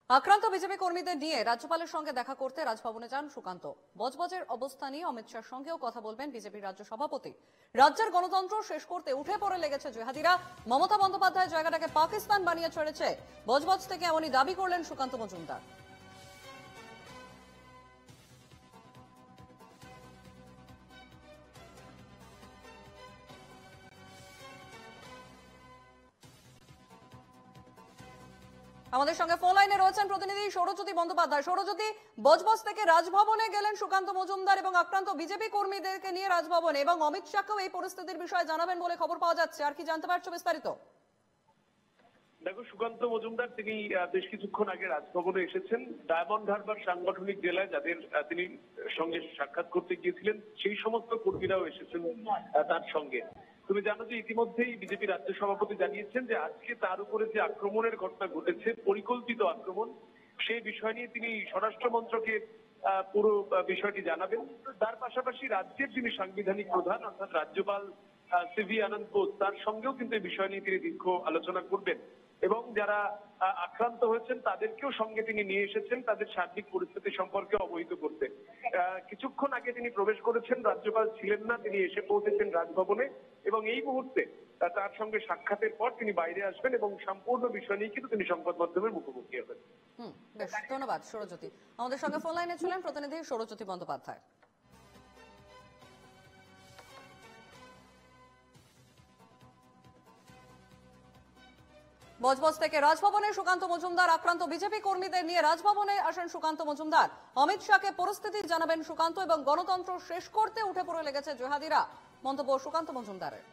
আক্রান্ত বিজেপি কর্মীদের নিয়ে রাজ্যপালের সঙ্গে দেখা করতে রাজভবনে যান সুকান্ত। বজবজের অবস্থা নিয়ে অমিত শাহর সঙ্গেও কথা বলবেন বিজেপির রাজ্য সভাপতি। রাজ্যের গণতন্ত্র শেষ করতে উঠে পড়ে লেগেছে জেহাদিরা। মমতা বন্দ্যোপাধ্যায় জায়গাটাকে পাকিস্তান বানিয়ে ছেড়েছে, বজবজ থেকে এমনই দাবি করলেন সুকান্ত মজুমদার। আমাদের সঙ্গে ফোন লাইনে রয়েছেন প্রতিনিধি সৌরজ্যোতি বন্দ্যোপাধ্যায়। সৌরজ্যোতি, বজবজ থেকে রাজভবনে গেলেন সুকান্ত মজুমদার এবং আক্রান্ত বিজেপি কর্মীদেরকে নিয়ে রাজভবনে, এবং অমিত শাহকেও এই পরিস্থিতির বিষয়ে জানাবেন বলে খবর পাওয়া যাচ্ছে। আর কি জানতে পারছো বিস্তারিত? দেখো, সুকান্ত মজুমদার তিনি বেশ কিছুক্ষণ আগে রাজভবনে এসেছেন। ডায়মন্ড হারবার সাংগঠনিক জেলায় যাদের তিনি সঙ্গে সাক্ষাৎ করতে গিয়েছিলেন সেই সমস্ত কর্মীরাও এসেছেন তার সঙ্গে। তুমি জানো যে ইতিমধ্যেই বিজেপি রাজ্য সভাপতি জানিয়েছেন যে আজকে তার উপরে যে আক্রমণের ঘটনা ঘটেছে, পরিকল্পিত আক্রমণ, সেই বিষয় নিয়ে তিনি স্বরাষ্ট্র মন্ত্রকে পুরো বিষয়টি জানাবেন। তার পাশাপাশি রাজ্যের যিনি সাংবিধানিক প্রধান অর্থাৎ রাজ্যপাল সিভি আনন্দ বোস, তার সঙ্গেও কিন্তু এই বিষয় নিয়ে তিনি দীর্ঘ আলোচনা করবেন এবং যারা আক্রান্ত হয়েছেন তাদেরকেও সঙ্গে তিনি নিয়ে এসেছেন তাদের সার্বিক পরিস্থিতি সম্পর্কে অবহিত করতে। কিছুক্ষণ আগে তিনি প্রবেশ করেছেন, রাজ্যপাল ছিলেন না, তিনি এসে পৌঁছেছেন রাজভবনে এবং এই মুহূর্তে তার সঙ্গে সাক্ষাতের পর তিনি বাইরে আসবেন এবং সম্পূর্ণ বিষয় নিয়ে কিন্তু তিনি সংবাদ মাধ্যমের মুখোমুখি হবেন। বেশ, ধন্যবাদ সৌরজ্যোতি। আমাদের সঙ্গে ফোন লাইনে ছিলেন প্রতিনিধি সৌরজ্যোতি বন্দ্যোপাধ্যায়। বজবজ থেকে রাজভবনে সুকান্ত মজুমদার। আক্রান্ত বিজেপি কর্মীদের নিয়ে রাজভবনে আসেন সুকান্ত মজুমদার। অমিত শাহকে পরিস্থিতি জানাবেন সুকান্ত এবং গণতন্ত্র শেষ করতে উঠে পড়ে লেগেছে জেহাদিরা, মন্তব্য সুকান্ত মজুমদারের।